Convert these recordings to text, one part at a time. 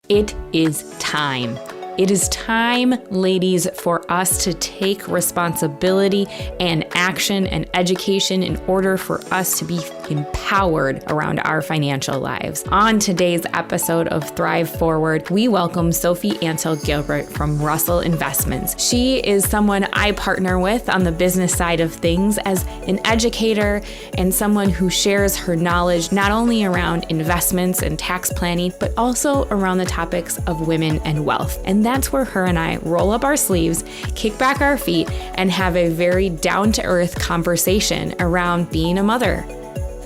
It is time. It is time, ladies, for us to take responsibility and action and education in order for us to be empowered around our financial lives. On today's episode of Thrive Forward, we welcome Sophie Antal-Gilbert from Russell Investments. She is someone I partner with on the business side of things as an educator and someone who shares her knowledge not only around investments and tax planning, but also around the topics of women and wealth. And that's where her and I roll up our sleeves, kick back our feet, and have a very down-to-earth conversation around being a mother,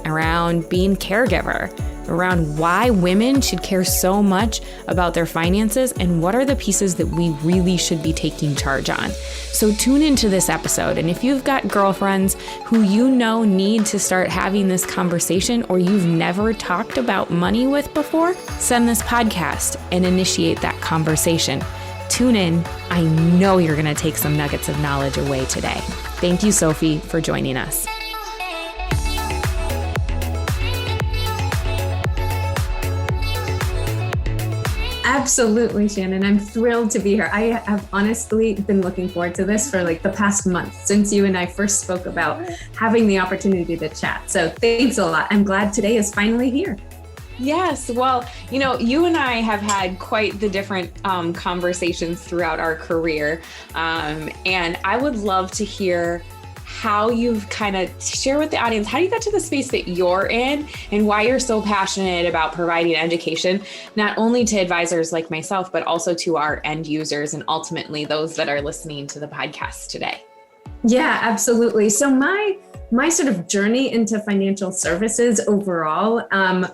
around being caregiver, around why women should care so much about their finances and what are the pieces that we really should be taking charge on. So tune into this episode, and if you've got girlfriends who you know need to start having this conversation or you've never talked about money with before, send this podcast and initiate that conversation. Tune in. I know you're going to take some nuggets of knowledge away today. Thank you, Sophie, for joining us. Absolutely, Shannon. I'm thrilled to be here. I have honestly been looking forward to this for like the past month since you and I first spoke about having the opportunity to chat. So thanks a lot. I'm glad today is finally here. Yes. Well, you and I have had quite the different conversations throughout our career. And I would love to hear how you've kind of share with the audience how you got to the space that you're in and why you're so passionate about providing education, not only to advisors like myself, but also to our end users and ultimately those that are listening to the podcast today. Yeah, absolutely. So my sort of journey into financial services overall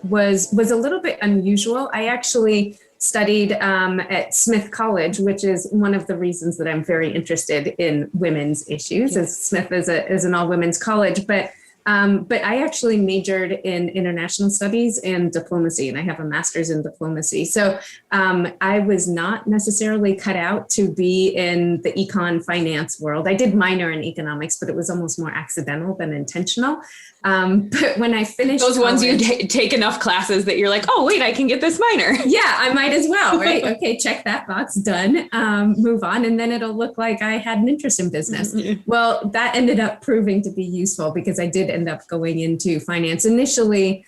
was a little bit unusual. I actually studied at Smith College, which is one of the reasons that I'm very interested in women's issues, as Smith is an all-women's college. But I actually majored in international studies and diplomacy, and I have a master's in diplomacy. So I was not necessarily cut out to be in the econ finance world. I did minor in economics, but it was almost more accidental than intentional. But when I finished those college, ones you take enough classes that you're like, oh, wait, I can get this minor. Yeah, I might as well, right? Okay, check that box, done, move on. And then it'll look like I had an interest in business. Well, that ended up proving to be useful because I did end up going into finance initially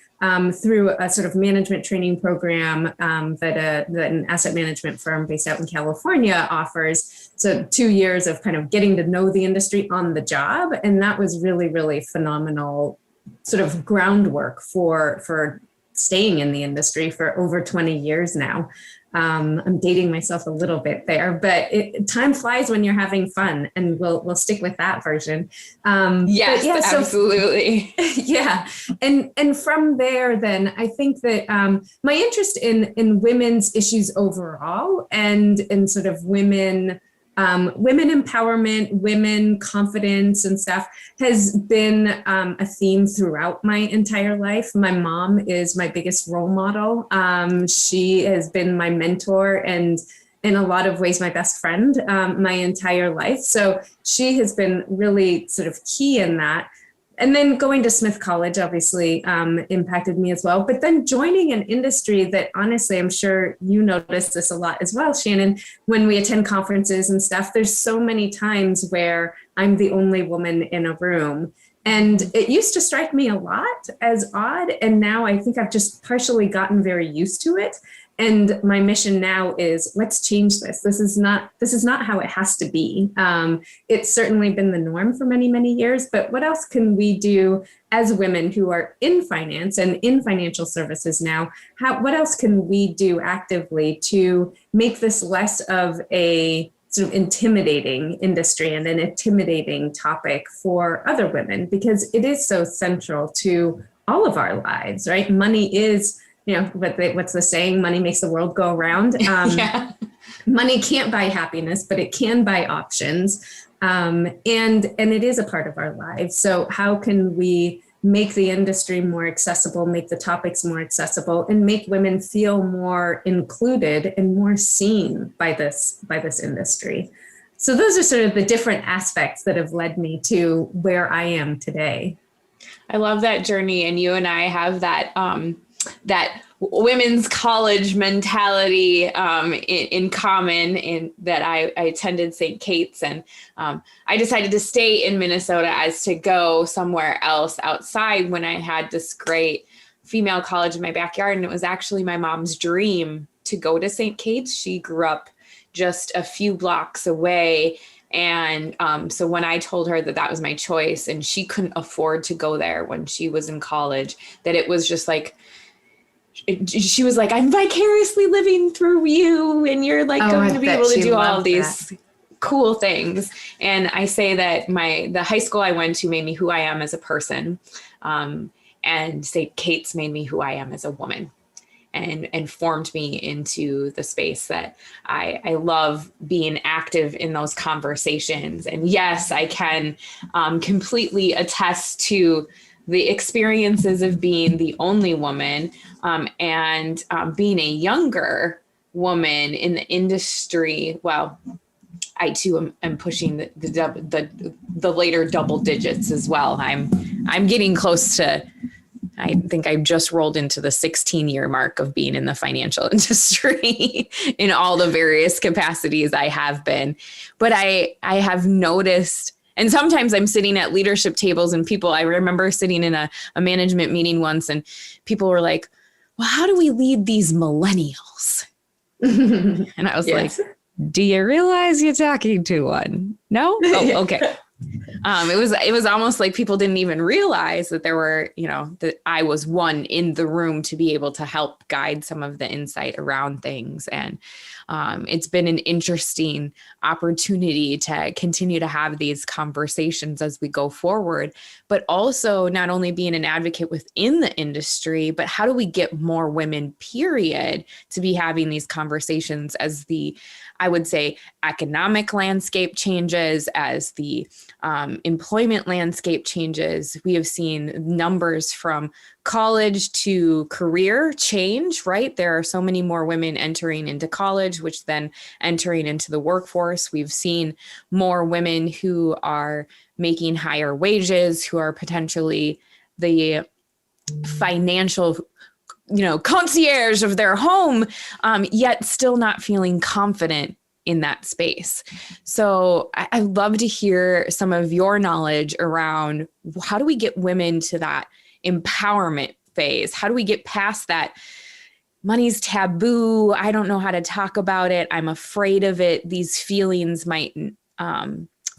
through a sort of management training program that an asset management firm based out in California offers. So 2 years of kind of getting to know the industry on the job. And that was really, really phenomenal sort of groundwork for staying in the industry for over 20 years now. I'm dating myself a little bit there, but time flies when you're having fun, and we'll stick with that version. Yes, yeah, absolutely. Yeah. And from there, then I think that my interest in women's issues overall and in sort of women empowerment, women confidence and stuff has been a theme throughout my entire life. My mom is my biggest role model. She has been my mentor and in a lot of ways my best friend my entire life. So she has been really sort of key in that. And then going to Smith College obviously impacted me as well. But then joining an industry that honestly, I'm sure you notice this a lot as well, Shannon, when we attend conferences and stuff, there's so many times where I'm the only woman in a room. And it used to strike me a lot as odd. And now I think I've just partially gotten very used to it. And my mission now is let's change this. This is not how it has to be. It's certainly been the norm for many, many years, but what else can we do as women who are in finance and in financial services now? What else can we do actively to make this less of a sort of intimidating industry and an intimidating topic for other women? Because it is so central to all of our lives, right? Money is, what's the saying? Money makes the world go around. Yeah. Money can't buy happiness, but it can buy options. And it is a part of our lives. So how can we make the industry more accessible, make the topics more accessible, and make women feel more included and more seen by this industry? So those are sort of the different aspects that have led me to where I am today. I love that journey. And you and I have that women's college mentality in common, in that I attended St. Kate's, and I decided to stay in Minnesota as to go somewhere else outside when I had this great female college in my backyard. And it was actually my mom's dream to go to St. Kate's. She grew up just a few blocks away. And so when I told her that that was my choice and she couldn't afford to go there when she was in college, that it was just like, she was like, I'm vicariously living through you, and you're like going to be able to do all of these cool things. And I say that the high school I went to made me who I am as a person. And St. Kate's made me who I am as a woman, and formed me into the space that I love being active in those conversations. And yes, I can completely attest to the experiences of being the only woman and being a younger woman in the industry. Well, I too am pushing the later double digits as well. I'm getting close to, I think I've just rolled into the 16-year mark of being in the financial industry in all the various capacities I have been. But I have noticed, and sometimes I'm sitting at leadership tables and people, I remember sitting in a management meeting once and people were like, well, how do we lead these millennials? And I was like, do you realize you're talking to one? No? Oh, okay. It was almost like people didn't even realize that there were, that I was one in the room to be able to help guide some of the insight around things. And it's been an interesting opportunity to continue to have these conversations as we go forward, but also not only being an advocate within the industry, but how do we get more women, period, to be having these conversations as I would say, economic landscape changes, as the employment landscape changes. We have seen numbers from college to career change, right? There are so many more women entering into college, which then entering into the workforce. We've seen more women who are making higher wages, who are potentially the financial concierge of their home, yet still not feeling confident in that space. So I'd love to hear some of your knowledge around how do we get women to that empowerment phase? How do we get past that money's taboo? I don't know how to talk about it. I'm afraid of it. These feelings might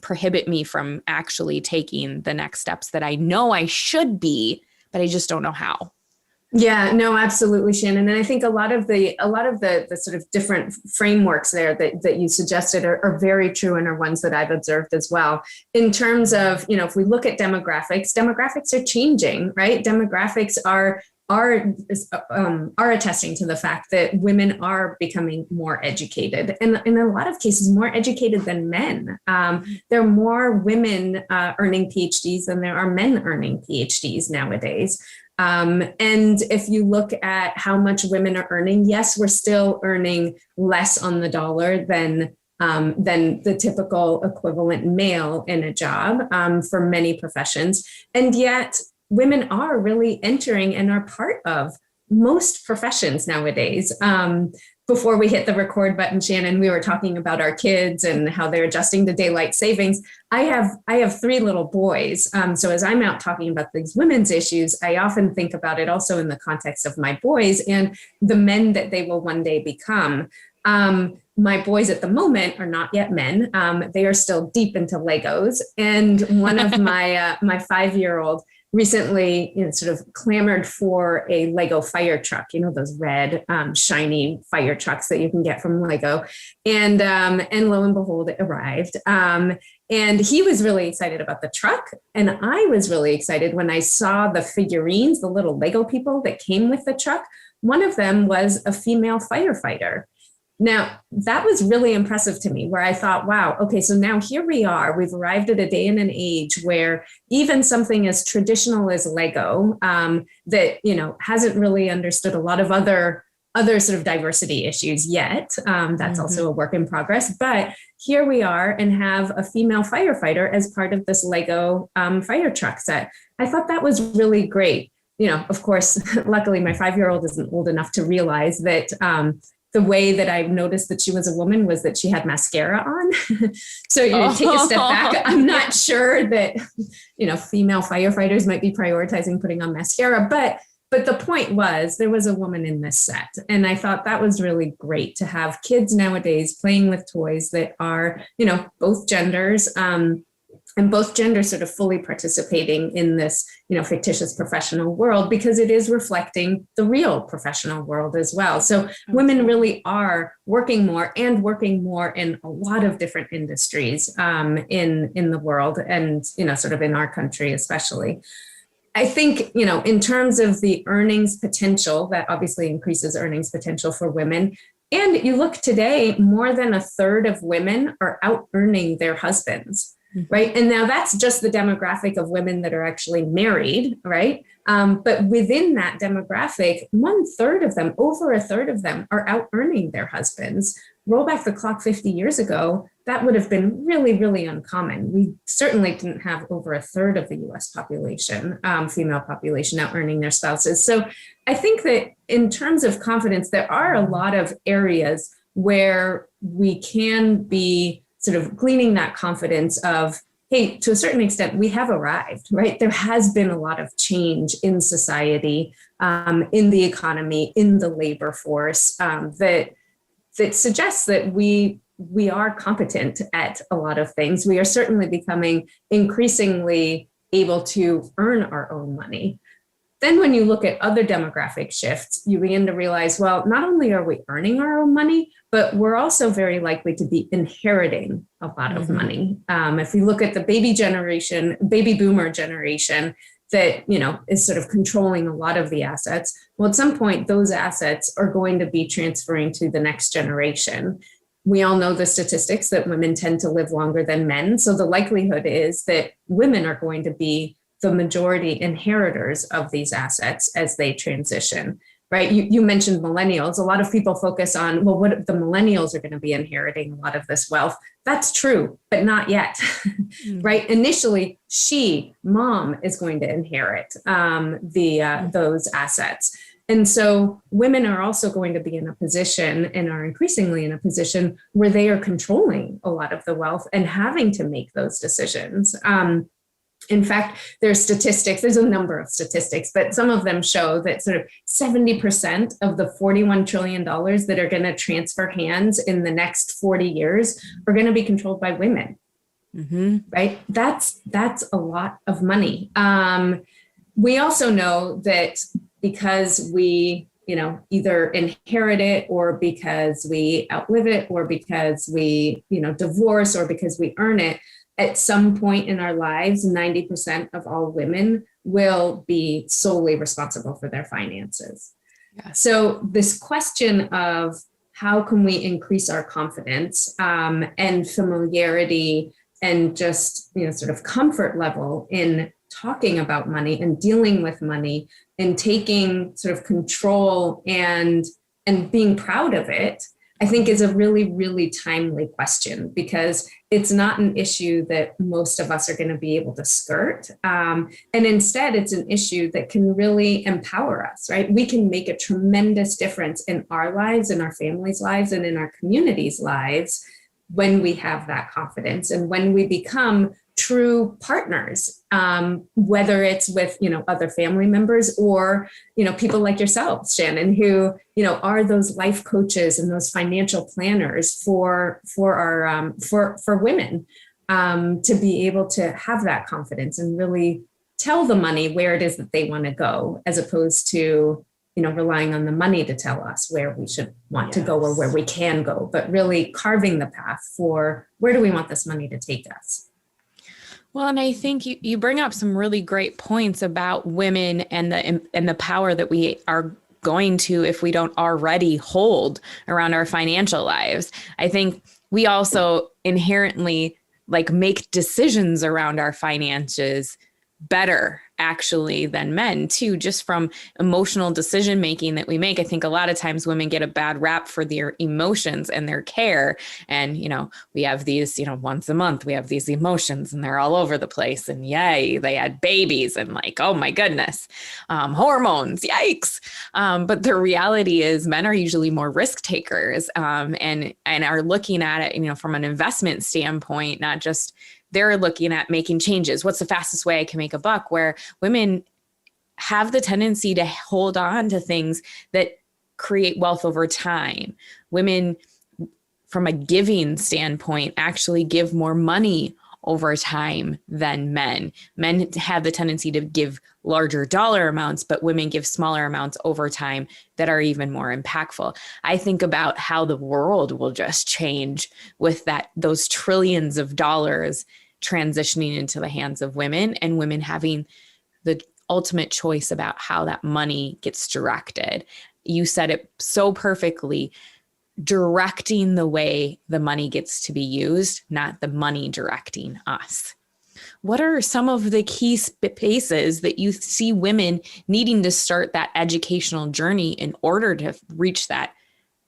prohibit me from actually taking the next steps that I know I should be, but I just don't know how. Yeah, no, absolutely, Shannon. And I think a lot of the sort of different frameworks there that you suggested are very true and are ones that I've observed as well. In terms of, if we look at demographics are changing, right? Demographics are attesting to the fact that women are becoming more educated, and in a lot of cases more educated than men. There are more women earning PhDs than there are men earning PhDs nowadays. And if you look at how much women are earning, yes, we're still earning less on the dollar than the typical equivalent male in a job for many professions. And yet women are really entering and are part of most professions nowadays. Before we hit the record button, Shannon, we were talking about our kids and how they're adjusting to daylight savings. I have 3 little boys. So as I'm out talking about these women's issues, I often think about it also in the context of my boys and the men that they will one day become. My boys at the moment are not yet men. They are still deep into Legos. And one of my 5-year-old recently, sort of clamored for a Lego fire truck, those red, shiny fire trucks that you can get from Lego. And lo and behold, it arrived. And he was really excited about the truck. And I was really excited when I saw the figurines, the little Lego people that came with the truck. One of them was a female firefighter. Now, that was really impressive to me, where I thought, wow, okay, so now here we are. We've arrived at a day and an age where even something as traditional as Lego that, hasn't really understood a lot of other sort of diversity issues yet. That's also a work in progress. But here we are and have a female firefighter as part of this Lego fire truck set. I thought that was really great. of course, luckily my 5-year-old isn't old enough to realize that the way that I noticed that she was a woman was that she had mascara on. So take a step back. I'm not sure that, female firefighters might be prioritizing putting on mascara, but the point was there was a woman in this set. And I thought that was really great to have kids nowadays playing with toys that are, both genders, and both genders sort of fully participating in this, fictitious professional world, because it is reflecting the real professional world as well. So women really are working more in a lot of different industries in the world, and, sort of in our country, especially. I think, in terms of the earnings potential, that obviously increases earnings potential for women. And you look today, more than a third of women are out earning their husbands. Right. And now that's just the demographic of women that are actually married. Right. But within that demographic, 1/3 of them, over a third of them, are out earning their husbands. Roll back the clock 50 years ago, that would have been really, really uncommon. We certainly didn't have over a third of the US population, female population, out earning their spouses. So I think that in terms of confidence, there are a lot of areas where we can be sort of gleaning that confidence of, hey, to a certain extent, we have arrived, right? There has been a lot of change in society, in the economy, in the labor force, that suggests that we are competent at a lot of things. We are certainly becoming increasingly able to earn our own money. Then when you look at other demographic shifts, you begin to realize, well, not only are we earning our own money, but we're also very likely to be inheriting a lot of money. If we look at the baby boomer generation that, is sort of controlling a lot of the assets, well, at some point, those assets are going to be transferring to the next generation. We all know the statistics that women tend to live longer than men. So the likelihood is that women are going to be the majority inheritors of these assets as they transition, right? You mentioned millennials. A lot of people focus on, well, what the millennials are going to be inheriting a lot of this wealth. That's true, but not yet, right? Initially, mom is going to inherit those assets. And so women are also going to be in a position, and are increasingly in a position, where they are controlling a lot of the wealth and having to make those decisions. In fact, there's a number of statistics, but some of them show that sort of 70% of the $41 trillion that are going to transfer hands in the next 40 years are going to be controlled by women, right? That's a lot of money. We also know that because we, either inherit it, or because we outlive it, or because we, divorce, or because we earn it, at some point in our lives, 90% of all women will be solely responsible for their finances. Yes. So this question of how can we increase our confidence and familiarity and just, sort of comfort level in talking about money and dealing with money and taking sort of control and being proud of it, I think is a really, really timely question, because it's not an issue that most of us are going to be able to skirt. And instead, it's an issue that can really empower us, right? We can make a tremendous difference in our lives, in our families' lives, and in our communities' lives when we have that confidence and when we become true partners, whether it's with, other family members or, people like yourselves, Shannon, who, are those life coaches and those financial planners for women, to be able to have that confidence and really tell the money where it is that they want to go, as opposed to, relying on the money to tell us where we should want to go or where we can go, but really carving the path for where do we want this money to take us. Well, and I think you bring up some really great points about women and the power that we are going to, if we don't already hold around our financial lives. I think we also inherently make decisions around our finances better actually than men too, just from emotional decision making that we make. I think a lot of times women get a bad rap for their emotions and their care. And, we have these, once a month, we have these emotions and they're all over the place. And yay, they had babies and like, oh my goodness, hormones, yikes. But the reality is men are usually more risk takers and are looking at it, from an investment standpoint, not just they're looking at making changes. What's the fastest way I can make a buck? Where women have the tendency to hold on to things that create wealth over time. Women, from a giving standpoint, actually give more money over time than men. Men have the tendency to give larger dollar amounts, but women give smaller amounts over time that are even more impactful. I think about how the world will just change with those trillions of dollars transitioning into the hands of women, and women having the ultimate choice about how that money gets directed. You said it so perfectly, directing the way the money gets to be used, not the money directing us. What are some of the key spaces that you see women needing to start that educational journey in order to reach that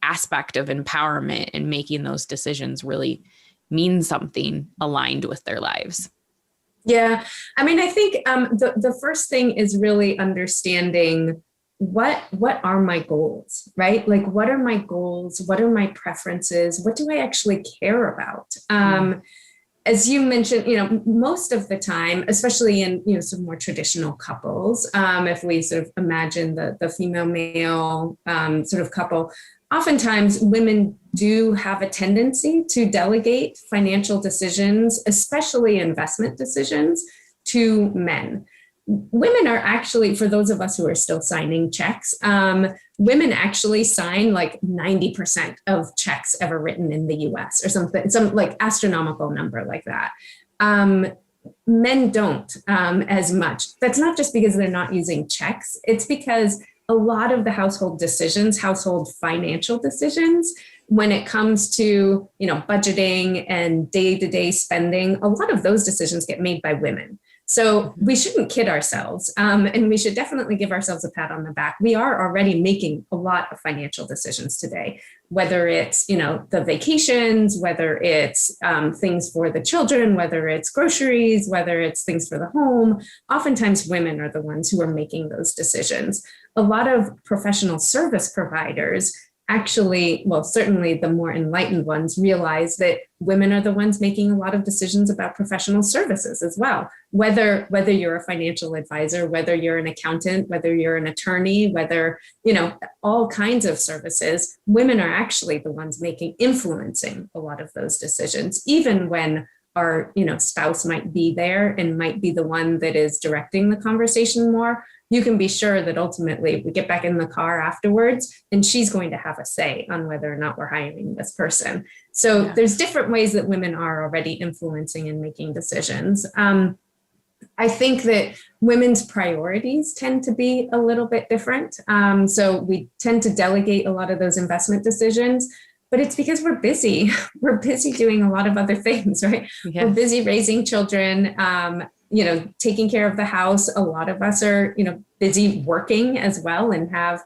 aspect of empowerment and making those decisions really mean something aligned with their lives? Yeah, I mean, I think the first thing is really understanding what are my goals, right? Like, what are my goals? What are my preferences? What do I actually care about? As you mentioned, most of the time, especially in, some more traditional couples, if we sort of imagine the female male sort of couple, oftentimes women do have a tendency to delegate financial decisions, especially investment decisions, to men. Women are actually, for those of us who are still signing checks, women actually sign like 90% of checks ever written in the US or something, some like astronomical number like that. Men don't as much. That's not just because they're not using checks. It's because a lot of the household decisions, household financial decisions, when it comes to, budgeting and day-to-day spending, a lot of those decisions get made by women. So we shouldn't kid ourselves, and we should definitely give ourselves a pat on the back. We are already making a lot of financial decisions today, whether it's, the vacations, whether it's things for the children, whether it's groceries, whether it's things for the home. Oftentimes women are the ones who are making those decisions. A lot of professional service providers actually, well, certainly the more enlightened ones, realize that women are the ones making a lot of decisions about professional services as well. Whether you're a financial advisor, whether you're an accountant, whether you're an attorney, whether, all kinds of services, women are actually the ones influencing a lot of those decisions, even when our, spouse might be there and might be the one that is directing the conversation more. You can be sure that ultimately we get back in the car afterwards and she's going to have a say on whether or not we're hiring this person. So there's different ways that women are already influencing and making decisions. I think that women's priorities tend to be a little bit different. So we tend to delegate a lot of those investment decisions, but it's because we're busy. We're busy doing a lot of other things, right? Yes. We're busy raising children, taking care of the house. A lot of us are, busy working as well and have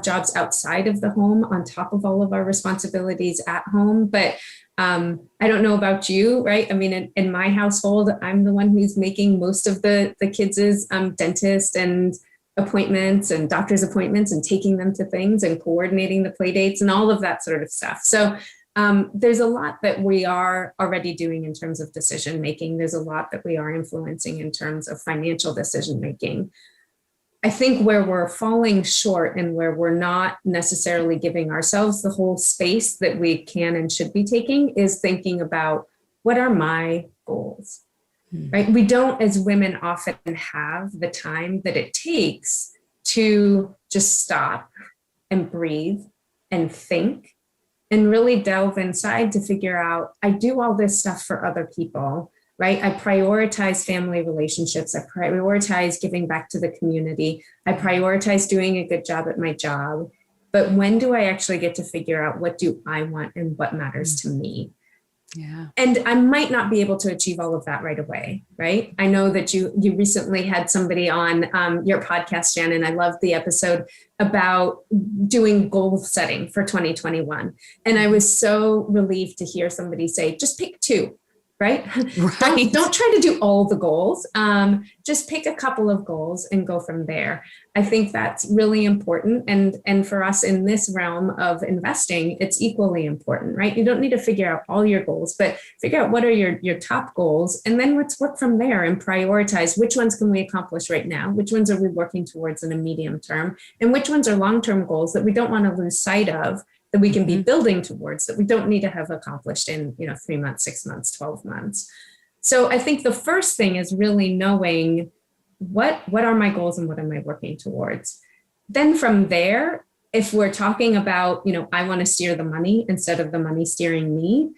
jobs outside of the home on top of all of our responsibilities at home. But I don't know about you, right? I mean, in my household, I'm the one who's making most of the kids' dentist and appointments and doctor's appointments and taking them to things and coordinating the play dates and all of that sort of stuff. So there's a lot that we are already doing in terms of decision making. There's a lot that we are influencing in terms of financial decision making. I think where we're falling short and where we're not necessarily giving ourselves the whole space that we can and should be taking is thinking about, what are my goals, right? We don't, as women, often have the time that it takes to just stop and breathe and think and really delve inside to figure out, I do all this stuff for other people, right? I prioritize family relationships. I prioritize giving back to the community. I prioritize doing a good job at my job. But when do I actually get to figure out what do I want and what matters to me? Yeah. And I might not be able to achieve all of that right away, right? I know that you recently had somebody on your podcast, Shannon. I loved the episode about doing goal setting for 2021. And I was so relieved to hear somebody say, just pick two, right? Right. Don't try to do all the goals. Just pick a couple of goals and go from there. I think that's really important. And for us in this realm of investing, it's equally important, right? You don't need to figure out all your goals, but figure out what are your top goals. And then let's work from there and prioritize which ones can we accomplish right now? Which ones are we working towards in a medium term? And which ones are long-term goals that we don't want to lose sight of, that we can be building towards, that we don't need to have accomplished in 3 months, 6 months, 12 months. So I think the first thing is really knowing what are my goals and what am I working towards. Then from there, if we're talking about, I want to steer the money instead of the money steering me,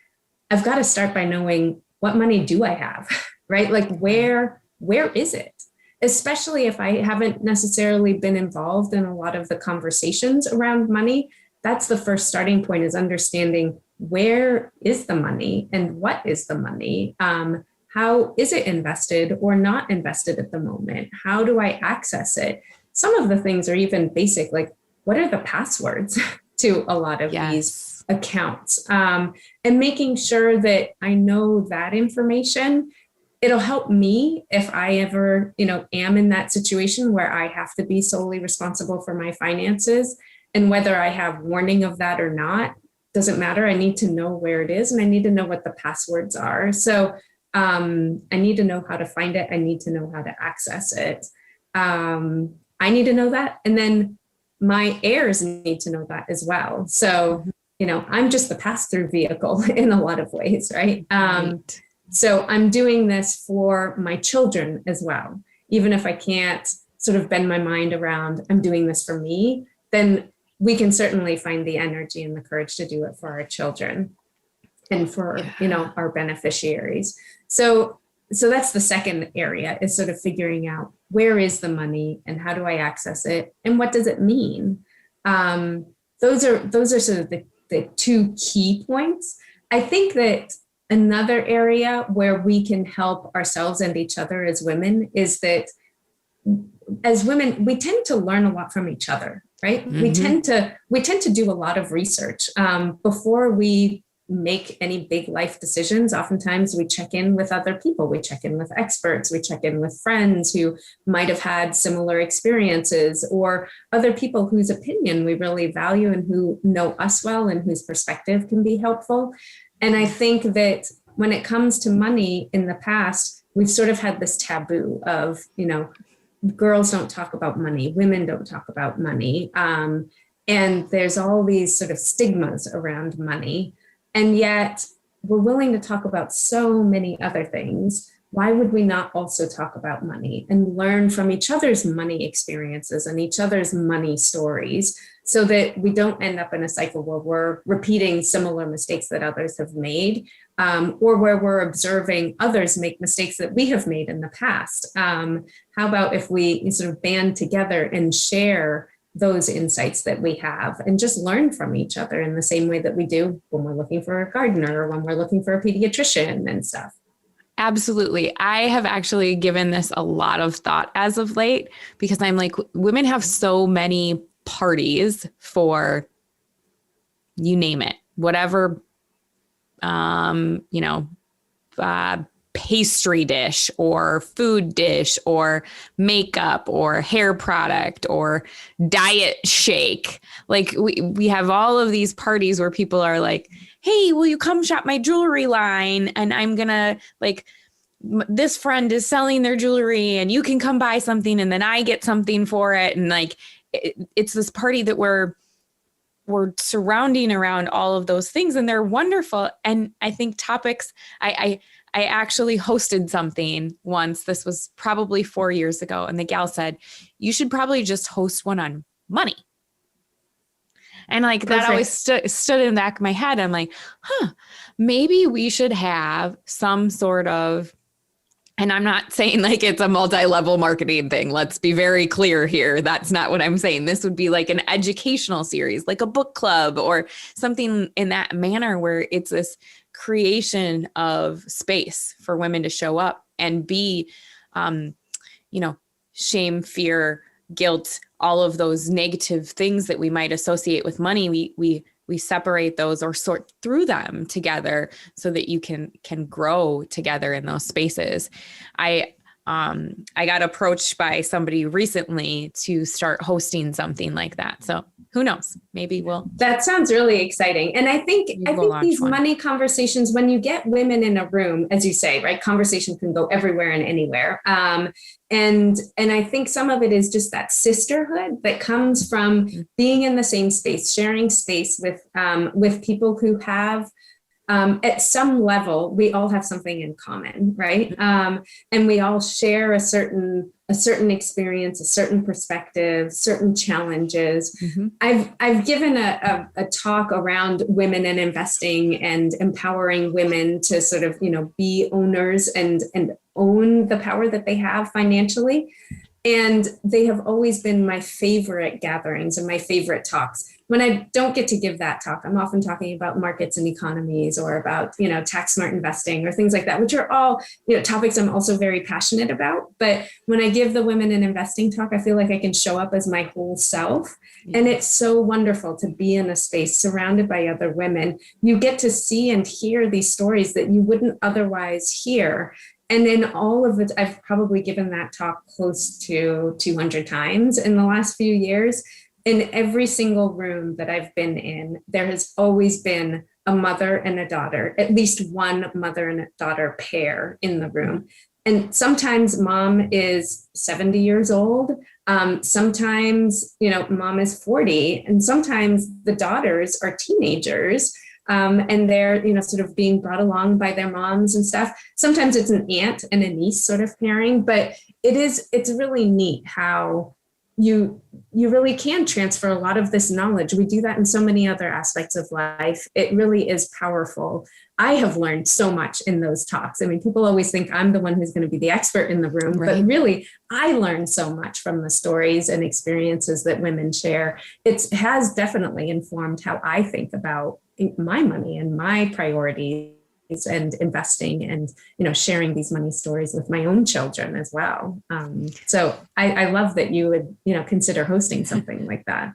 I've got to start by knowing what money do I have, right? Like where is it? Especially if I haven't necessarily been involved in a lot of the conversations around money. That's the first starting point, is understanding where is the money and what is the money? How is it invested or not invested at the moment? How do I access it? Some of the things are even basic, like what are the passwords to a lot of these accounts? And making sure that I know that information. It'll help me if I ever, am in that situation where I have to be solely responsible for my finances. And whether I have warning of that or not, doesn't matter. I need to know where it is and I need to know what the passwords are. So I need to know how to find it. I need to know how to access it. I need to know that. And then my heirs need to know that as well. So, I'm just the pass-through vehicle in a lot of ways, right? So I'm doing this for my children as well. Even if I can't sort of bend my mind around, I'm doing this for me, then we can certainly find the energy and the courage to do it for our children and for, our beneficiaries. So that's the second area, is sort of figuring out where is the money and how do I access it and what does it mean? Those are sort of the two key points. I think that another area where we can help ourselves and each other as women is that as women, we tend to learn a lot from each other, right? We tend to do a lot of research before we make any big life decisions. Oftentimes we check in with other people, we check in with experts, we check in with friends who might have had similar experiences, or other people whose opinion we really value and who know us well and whose perspective can be helpful. And I think that when it comes to money in the past, we've sort of had this taboo of, girls don't talk about money, women don't talk about money. And there's all these sort of stigmas around money. And yet we're willing to talk about so many other things. Why would we not also talk about money and learn from each other's money experiences and each other's money stories, so that we don't end up in a cycle where we're repeating similar mistakes that others have made, or where we're observing others make mistakes that we have made in the past? How about if we sort of band together and share those insights that we have and just learn from each other in the same way that we do when we're looking for a gardener or when we're looking for a pediatrician and stuff? Absolutely. I have actually given this a lot of thought as of late, because I'm like, women have so many parties for, you name it, whatever, pastry dish or food dish or makeup or hair product or diet shake. Like we have all of these parties where people are like, hey, will you come shop my jewelry line? And I'm gonna this friend is selling their jewelry and you can come buy something and then I get something for it. And it's this party that we're surrounding around all of those things, and they're wonderful. And I think topics, I actually hosted something once. This was probably 4 years ago. And the gal said, you should probably just host one on money. And that always stood in the back of my head. I'm like, maybe we should have some sort of, And I'm not saying like it's a multi-level marketing thing. Let's be very clear here. That's not what I'm saying. This would be like an educational series, like a book club or something in that manner where it's this creation of space for women to show up and be, shame, fear, guilt, all of those negative things that we might associate with money. We separate those or sort through them together so that you can grow together in those spaces. I got approached by somebody recently to start hosting something like that. So who knows? Maybe That sounds really exciting. And I think these money conversations, when you get women in a room, as you say, right, conversation can go everywhere and anywhere. And I think some of it is just that sisterhood that comes from being in the same space, sharing space with people who have, at some level, we all have something in common, right? And we all share a certain experience, a certain perspective, certain challenges. I've given a talk around women and investing and empowering women to sort of, be owners and own the power that they have financially. And they have always been my favorite gatherings and my favorite talks. When I don't get to give that talk, I'm often talking about markets and economies or about, tax smart investing or things like that, which are all, topics I'm also very passionate about. But when I give the women in investing talk, I feel like I can show up as my whole self. And it's so wonderful to be in a space surrounded by other women. You get to see and hear these stories that you wouldn't otherwise hear. And in all of it, I've probably given that talk close to 200 times in the last few years. In every single room that I've been in, there has always been a mother and a daughter, at least one mother and a daughter pair in the room. And sometimes mom is 70 years old. Sometimes, mom is 40, and sometimes the daughters are teenagers. And they're, sort of being brought along by their moms and stuff. Sometimes it's an aunt and a niece sort of pairing, but it's really neat how you really can transfer a lot of this knowledge. We do that in so many other aspects of life. It really is powerful. I have learned so much in those talks. I mean, people always think I'm the one who's going to be the expert in the room, right? But really, I learned so much from the stories and experiences that women share. It has definitely informed how I think about my money and my priorities and investing and, sharing these money stories with my own children as well. So I love that you would, consider hosting something like that.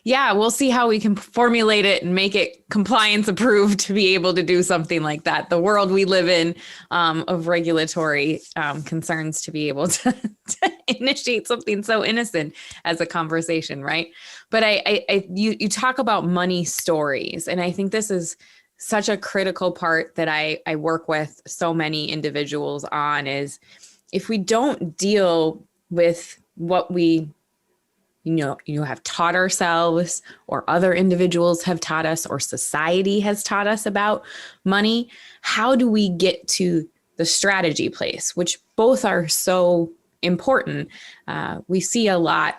Yeah, we'll see how we can formulate it and make it compliance approved to be able to do something like that. The world we live in of regulatory concerns to be able to initiate something so innocent as a conversation, right? But you talk about money stories, and I think this is such a critical part that I work with so many individuals on is if we don't deal with what we have taught ourselves or other individuals have taught us or society has taught us about money, how do we get to the strategy place, which both are so important? We see a lot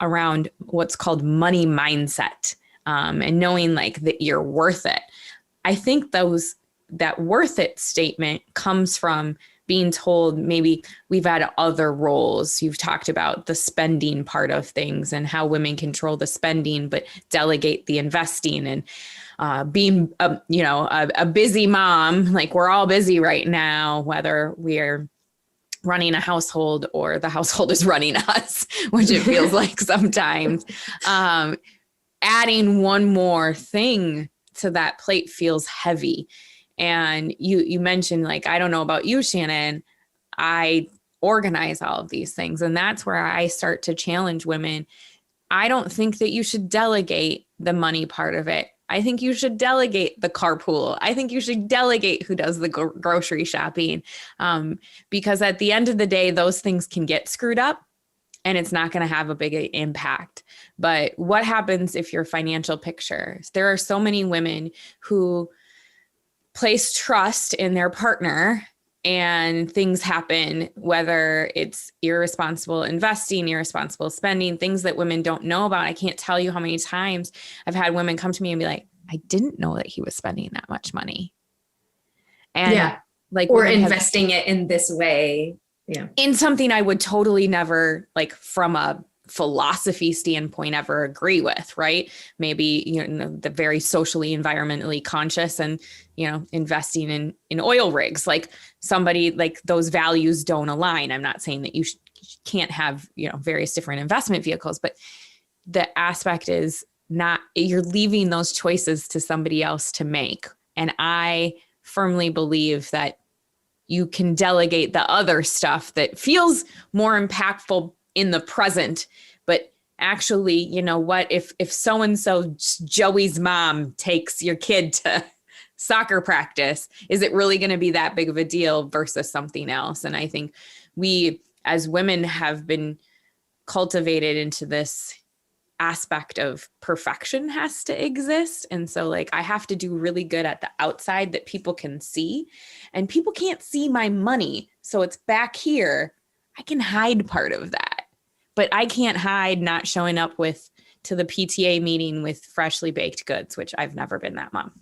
around what's called money mindset and knowing like that you're worth it. I think that worth it statement comes from being told maybe we've had other roles. You've talked about the spending part of things and how women control the spending, but delegate the investing and being, a busy mom. Like we're all busy right now, whether we're running a household or the household is running us, which it feels like sometimes. Adding one more thing to that plate feels heavy. And you mentioned, like, I don't know about you, Shannon, I organize all of these things. And that's where I start to challenge women. I don't think that you should delegate the money part of it. I think you should delegate the carpool. I think you should delegate who does the grocery shopping. Because at the end of the day, those things can get screwed up and it's not going to have a big impact. But what happens if your financial picture? There are so many women who place trust in their partner and things happen, whether it's irresponsible investing, irresponsible spending, things that women don't know about. I can't tell you how many times I've had women come to me and be like, I didn't know that he was spending that much money. And like, or investing it in this way. Yeah. In something I would totally never, like, from a philosophy standpoint, ever agree with, right? Maybe, the very socially, environmentally conscious and, investing in oil rigs, like somebody, like, those values don't align. I'm not saying that you can't have, various different investment vehicles, but the aspect is not, you're leaving those choices to somebody else to make. And I firmly believe that you can delegate the other stuff that feels more impactful in the present. But actually, you know what, if so-and-so Joey's mom takes your kid to soccer practice, is it really going to be that big of a deal versus something else? And I think we as women have been cultivated into this aspect of perfection has to exist. And so, like, I have to do really good at the outside that people can see, and people can't see my money. So it's back here. I can hide part of that, but I can't hide not showing up to the PTA meeting with freshly baked goods, which I've never been that mom.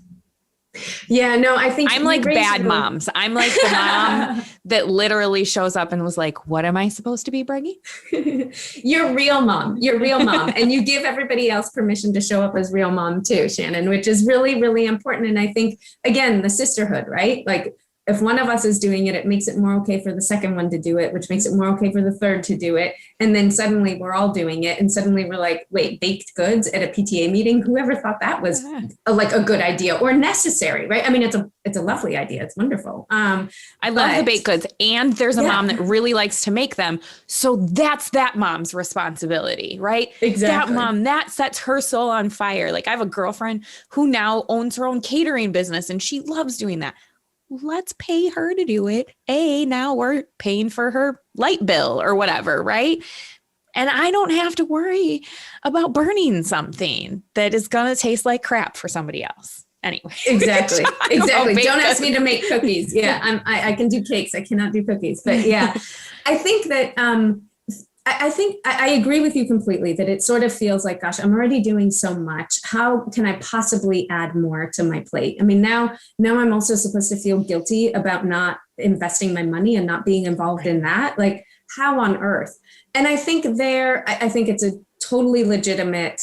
Yeah, no, I think I'm like bad moms. I'm like the mom that literally shows up and was like, what am I supposed to be bringing? You're real mom. You're real mom. And you give everybody else permission to show up as real mom too, Shannon, which is really, really important. And I think, again, the sisterhood, right? Like, if one of us is doing it, it makes it more okay for the second one to do it, which makes it more okay for the third to do it. And then suddenly we're all doing it. And suddenly we're like, wait, baked goods at a PTA meeting? Whoever thought that was a good idea or necessary, right? I mean, it's a lovely idea. It's wonderful. I love the baked goods. And there's a mom that really likes to make them. So that's that mom's responsibility, right? Exactly. That mom, that sets her soul on fire. Like, I have a girlfriend who now owns her own catering business and she loves doing that. Let's pay her to do it. Now we're paying for her light bill or whatever, right? And I don't have to worry about burning something that is going to taste like crap for somebody else. Anyway. Exactly. Don't ask me to make cookies. Yeah, I can do cakes. I cannot do cookies. But yeah, I think that I agree with you completely that it sort of feels like, gosh, I'm already doing so much. How can I possibly add more to my plate? I mean, now I'm also supposed to feel guilty about not investing my money and not being involved in that. Like, how on earth? And I think I think it's a totally legitimate,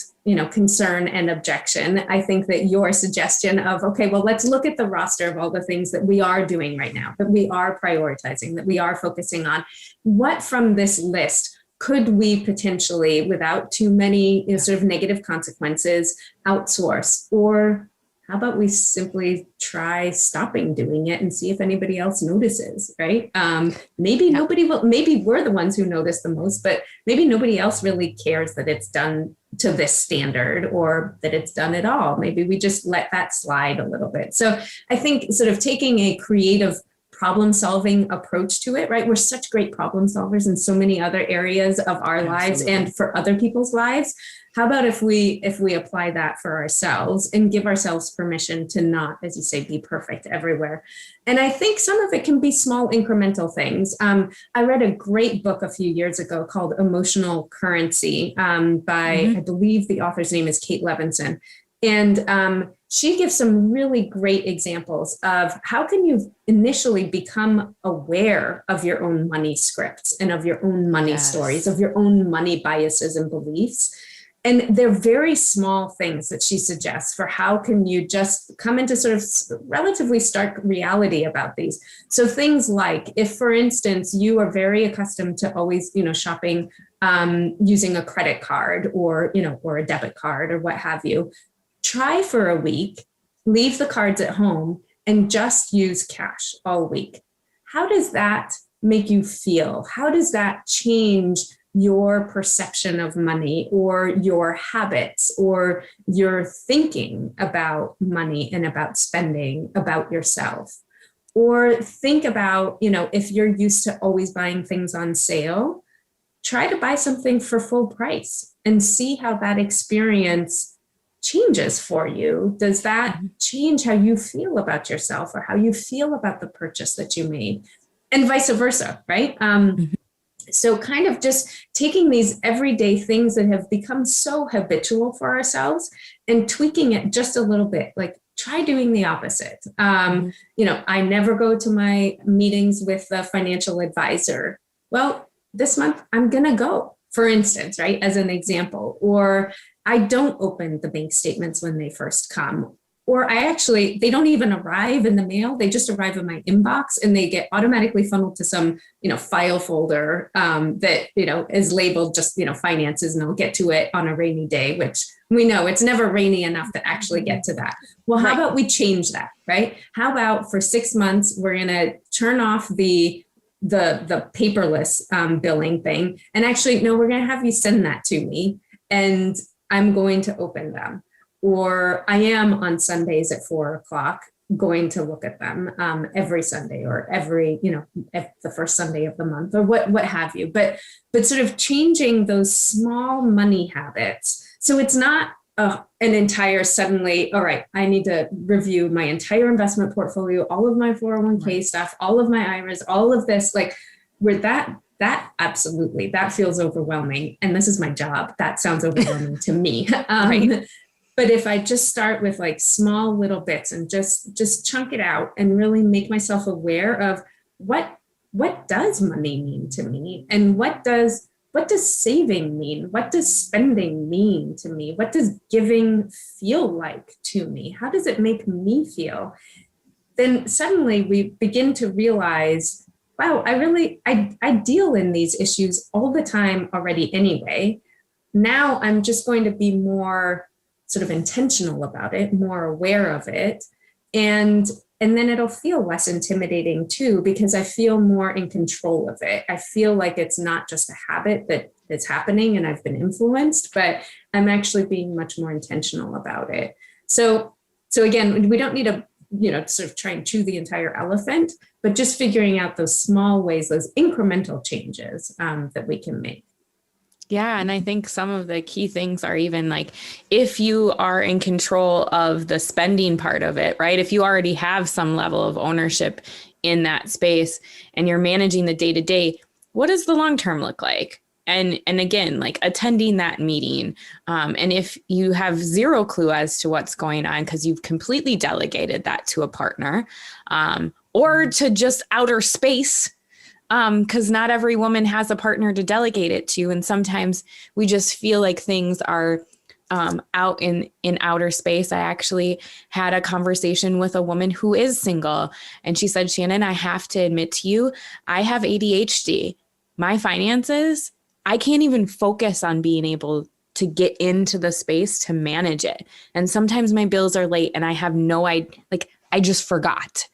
concern and objection. I think that your suggestion of, okay, well, let's look at the roster of all the things that we are doing right now, that we are prioritizing, that we are focusing on. What from this list could we potentially, without too many sort of negative consequences, outsource? Or how about we simply try stopping doing it and see if anybody else notices, right? Maybe nobody will, maybe we're the ones who notice the most, but maybe nobody else really cares that it's done to this standard or that it's done at all. Maybe we just let that slide a little bit. So I think sort of taking a creative problem-solving approach to it, right? We're such great problem solvers in so many other areas of our lives and for other people's lives. How about if we apply that for ourselves and give ourselves permission to not, as you say, be perfect everywhere? And I think some of it can be small incremental things. I read a great book a few years ago called Emotional Currency by, I believe the author's name is Kate Levinson. And she gives some really great examples of how can you initially become aware of your own money scripts and of your own money stories, of your own money biases and beliefs. And they're very small things that she suggests for how can you just come into sort of relatively stark reality about these. So things like, if, for instance, you are very accustomed to always, shopping using a credit card or, or a debit card or what have you, try for a week, leave the cards at home and just use cash all week. How does that make you feel? How does that change your perception of money or your habits or your thinking about money and about spending, about yourself? Or think about, if you're used to always buying things on sale, try to buy something for full price and see how that experience changes for you. Does that change how you feel about yourself or how you feel about the purchase that you made? And vice versa, right? So kind of just taking these everyday things that have become so habitual for ourselves and tweaking it just a little bit, like try doing the opposite. I never go to my meetings with a financial advisor. Well, this month I'm going to go, for instance, right? As an example, or I don't open the bank statements when they first come. Or they don't even arrive in the mail. They just arrive in my inbox and they get automatically funneled to some, file folder that, is labeled just, finances, and I'll get to it on a rainy day, which we know it's never rainy enough to actually get to that. Well, how about we change that, right? How about for 6 months, we're going to turn off the paperless billing thing. And actually, no, we're going to have you send that to me and I'm going to open them. Or I am on Sundays at 4:00 going to look at them every Sunday or every, the first Sunday of the month or what have you. But sort of changing those small money habits. So it's not an entire suddenly, all right, I need to review my entire investment portfolio, all of my 401k stuff, all of my IRAs, all of this, like where that absolutely, that feels overwhelming. And this is my job. That sounds overwhelming to me. Right. But if I just start with like small little bits and just chunk it out and really make myself aware of what does money mean to me, and what does saving mean? What does spending mean to me? What does giving feel like to me? How does it make me feel? Then suddenly we begin to realize, wow, I deal in these issues all the time already anyway. Now I'm just going to be more sort of intentional about it, more aware of it. And then it'll feel less intimidating too, because I feel more in control of it. I feel like it's not just a habit that's happening and I've been influenced, but I'm actually being much more intentional about it. So again, we don't need to, sort of try and chew the entire elephant, but just figuring out those small ways, those incremental changes that we can make. Yeah. And I think some of the key things are even like, if you are in control of the spending part of it, right? If you already have some level of ownership in that space and you're managing the day to day, what does the long term look like? And again, like attending that meeting. And if you have zero clue as to what's going on, because you've completely delegated that to a partner or to just outer space, because not every woman has a partner to delegate it to. And sometimes we just feel like things are out in outer space. I actually had a conversation with a woman who is single. And she said, Shannon, I have to admit to you, I have ADHD. My finances, I can't even focus on being able to get into the space to manage it. And sometimes my bills are late and I have no idea, like I just forgot.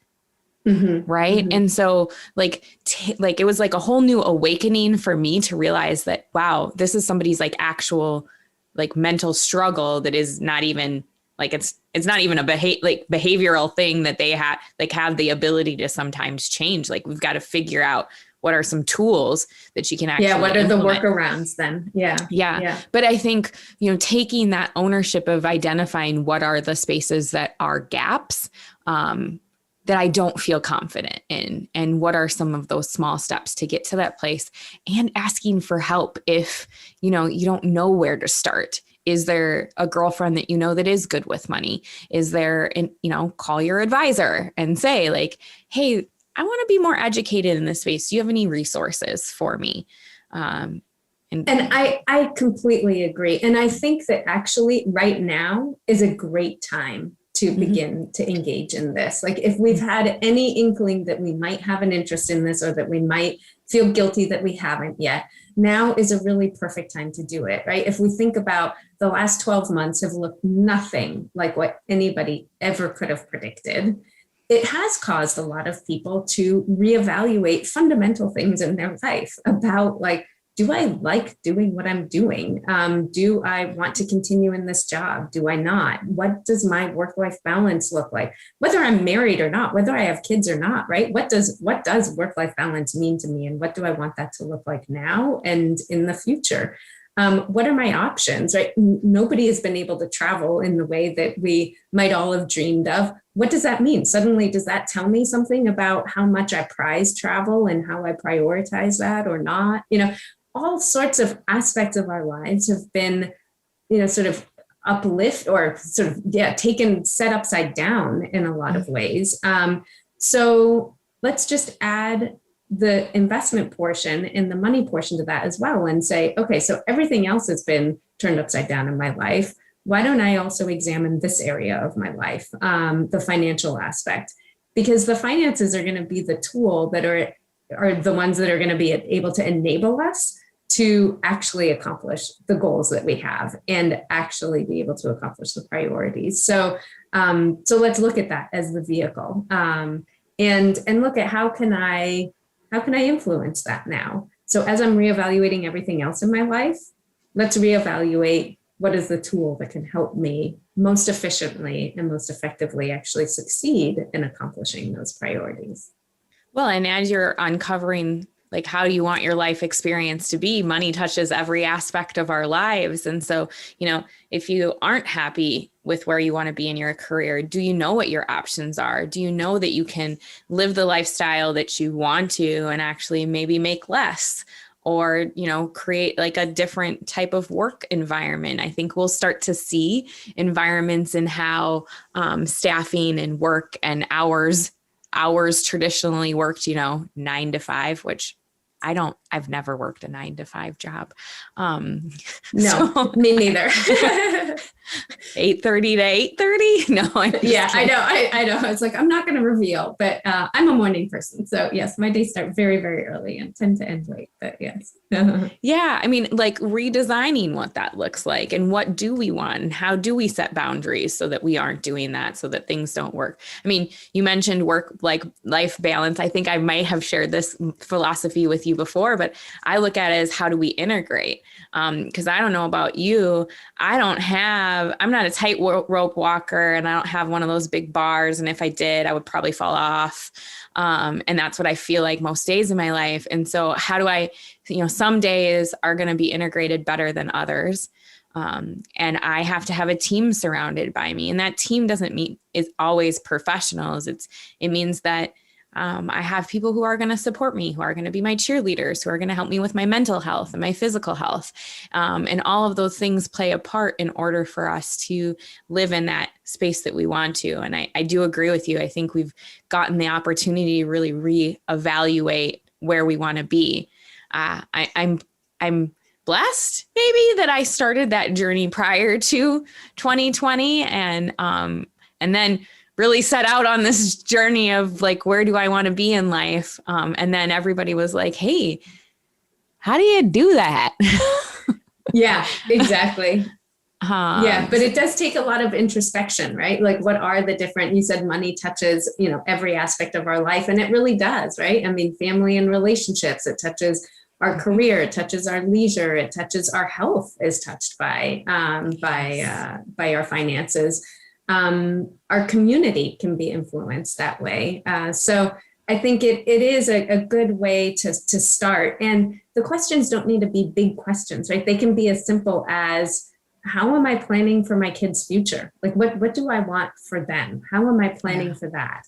Mm-hmm. Right. Mm-hmm. And so like it was like a whole new awakening for me to realize that, wow, this is somebody's like actual like mental struggle that is not even like, it's not even a behavioral thing that they have the ability to sometimes change. Like we've got to figure out what are some tools that she can actually what are implement. the workarounds then? Yeah. But I think, taking that ownership of identifying what are the spaces that are gaps, that I don't feel confident in, and what are some of those small steps to get to that place, and asking for help if, you don't know where to start. Is there a girlfriend that that is good with money? Is there, call your advisor and say like, hey, I want to be more educated in this space. Do you have any resources for me? And I completely agree. And I think that actually right now is a great time to begin to engage in this. Like if we've had any inkling that we might have an interest in this, or that we might feel guilty that we haven't yet, now is a really perfect time to do it, right? If we think about the last 12 months have looked nothing like what anybody ever could have predicted. It has caused a lot of people to reevaluate fundamental things in their life about like, do I like doing what I'm doing? Do I want to continue in this job? Do I not? What does my work-life balance look like? Whether I'm married or not, whether I have kids or not, right? What does work-life balance mean to me? And what do I want that to look like now and in the future? What are my options, right? Nobody has been able to travel in the way that we might all have dreamed of. What does that mean? Suddenly, does that tell me something about how much I prize travel and how I prioritize that or not? All sorts of aspects of our lives have been, sort of uplift or sort of, taken, set upside down in a lot of ways. So let's just add the investment portion and the money portion to that as well and say, okay, so everything else has been turned upside down in my life. Why don't I also examine this area of my life, the financial aspect? Because the finances are going to be the tool that are the ones that are going to be able to enable us to actually accomplish the goals that we have and actually be able to accomplish the priorities. So let's look at that as the vehicle, and look at how can I influence that now? So as I'm reevaluating everything else in my life, let's reevaluate what is the tool that can help me most efficiently and most effectively actually succeed in accomplishing those priorities. Well, and as you're uncovering, like, how do you want your life experience to be? Money touches every aspect of our lives. And so, if you aren't happy with where you want to be in your career, do you know what your options are? Do you know that you can live the lifestyle that you want to and actually maybe make less? Or, create like a different type of work environment. I think we'll start to see environments in how staffing and work and hours traditionally worked, 9 to 5, which I've never worked a 9 to 5 job. No, me neither. 8:30 to 8:30. No, I know. It's like, I'm not going to reveal, but I'm a morning person. So yes, my days start very, very early and tend to end late, but yes. Yeah. I mean, like redesigning what that looks like and what do we want and how do we set boundaries so that we aren't doing that, so that things don't work. I mean, you mentioned life balance. I think I might have shared this philosophy with you before, but I look at it as how do we integrate? Because I don't know about you. I'm not a tightrope walker and I don't have one of those big bars. And if I did, I would probably fall off. And that's what I feel like most days in my life. And so how do I, some days are going to be integrated better than others. And I have to have a team surrounded by me. And that team doesn't mean is always professionals. It means that I have people who are going to support me, who are going to be my cheerleaders, who are going to help me with my mental health and my physical health. And all of those things play a part in order for us to live in that space that we want to. And I do agree with you. I think we've gotten the opportunity to really reevaluate where we want to be. I'm blessed maybe that I started that journey prior to 2020 and then really set out on this journey of like, where do I want to be in life? And then everybody was like, hey, how do you do that? Yeah, exactly. Yeah, but it does take a lot of introspection, right? Like, what are the different, you said money touches, every aspect of our life, and it really does, right? I mean, family and relationships, it touches our career, it touches our leisure, it touches our health is touched by our finances. Our community can be influenced that way. So I think it is a good way to start. And the questions don't need to be big questions, right? They can be as simple as, how am I planning for my kids' future? Like, what do I want for them? How am I planning for that?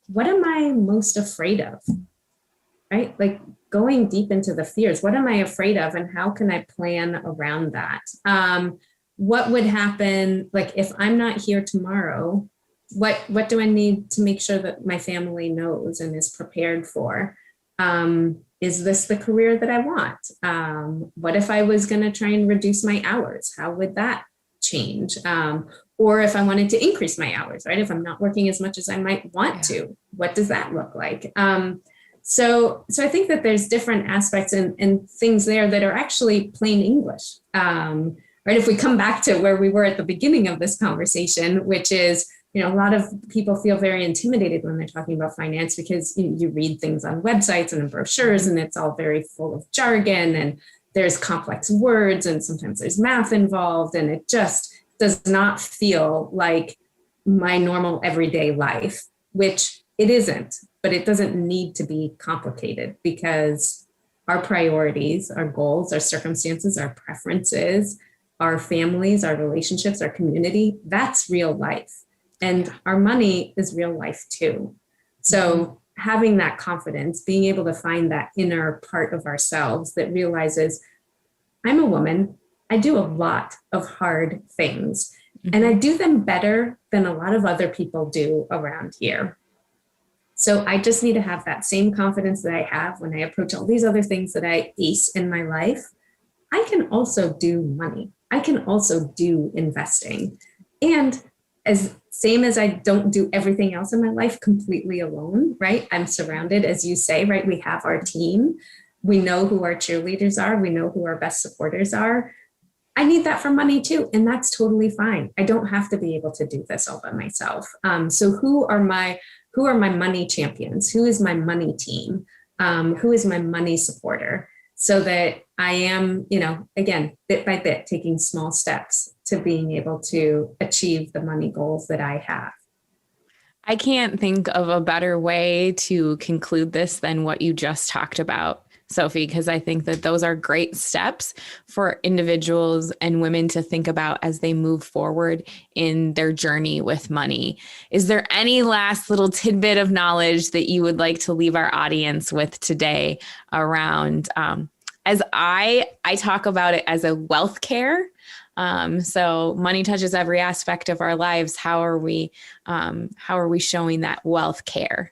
What am I most afraid of? Right? Like, going deep into the fears. What am I afraid of? And how can I plan around that? What would happen, like, if I'm not here tomorrow? What do I need to make sure that my family knows and is prepared for? Is this the career that I want? What if I was going to try and reduce my hours? How would that change? Or if I wanted to increase my hours, right? If I'm not working as much as I might want to, what does that look like? So I think that there's different aspects and things there that are actually plain English. Right? If we come back to where we were at the beginning of this conversation, which is, a lot of people feel very intimidated when they're talking about finance because you read things on websites and in brochures and it's all very full of jargon and there's complex words and sometimes there's math involved and it just does not feel like my normal everyday life, which it isn't, but it doesn't need to be complicated because our priorities, our goals, our circumstances, our preferences, our families, our relationships, our community, that's real life. And our money is real life too. So having that confidence, being able to find that inner part of ourselves that realizes, I'm a woman, I do a lot of hard things, and I do them better than a lot of other people do around here. So I just need to have that same confidence that I have when I approach all these other things that I ace in my life. I can also do money. I can also do investing. And as same as I don't do everything else in my life completely alone, right? I'm surrounded, as you say, right? We have our team. We know who our cheerleaders are. We know who our best supporters are. I need that for money too. And that's totally fine. I don't have to be able to do this all by myself. So who are my money champions? Who is my money team? Who is my money supporter? So that I am, again, bit by bit, taking small steps to being able to achieve the money goals that I have. I can't think of a better way to conclude this than what you just talked about, Sophie, because I think that those are great steps for individuals and women to think about as they move forward in their journey with money. Is there any last little tidbit of knowledge that you would like to leave our audience with today around, as I talk about it as a wealth care? So money touches every aspect of our lives. How are we showing that wealth care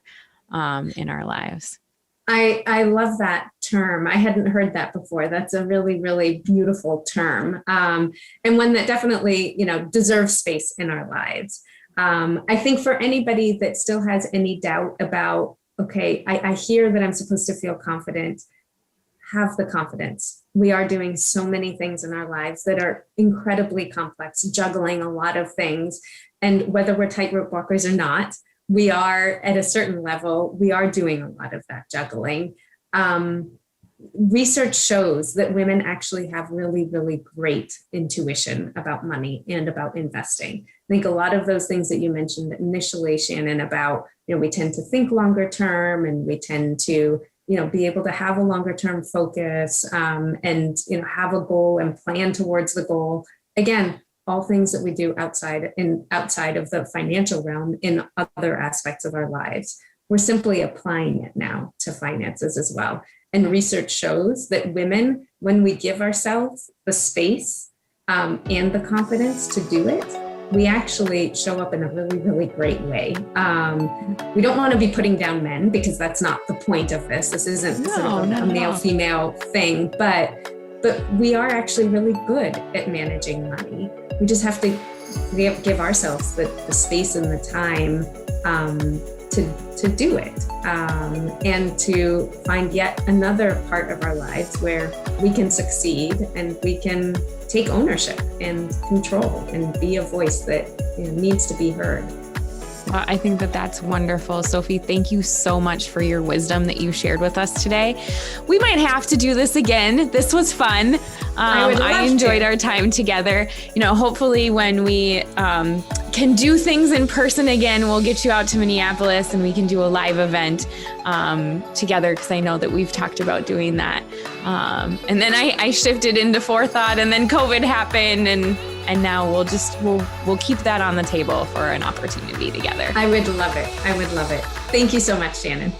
in our lives? I love that term. I hadn't heard that before. That's a really, really beautiful term. And one that definitely, deserves space in our lives. I think for anybody that still has any doubt about, okay, I hear that I'm supposed to feel confident, have the confidence. We are doing so many things in our lives that are incredibly complex, juggling a lot of things. And whether we're tightrope walkers or not, we are at a certain level, we are doing a lot of that juggling. Research shows that women actually have really, really great intuition about money and about investing. I think a lot of those things that you mentioned initially, Shannon, about, we tend to think longer term, and we tend to, be able to have a longer term focus, and, have a goal and plan towards the goal. Again, all things that we do outside of the financial realm in other aspects of our lives. We're simply applying it now to finances as well. And research shows that women, when we give ourselves the space and the confidence to do it, we actually show up in a really, really great way. We don't want to be putting down men, because that's not the point of this. This isn't a male-female thing, but we are actually really good at managing money. We just have to give ourselves the space and the time to do it, and to find yet another part of our lives where we can succeed and we can take ownership and control and be a voice that needs to be heard. Well, I think that that's wonderful. Sophie, thank you so much for your wisdom that you shared with us today. We might have to do this again. This was fun. I enjoyed our time together. Hopefully when we can do things in person again, we'll get you out to Minneapolis and we can do a live event together, because I know that we've talked about doing that. And then I shifted into forethought, and then COVID happened, and now we'll keep that on the table for an opportunity together. I would love it. Thank you so much, Shannon.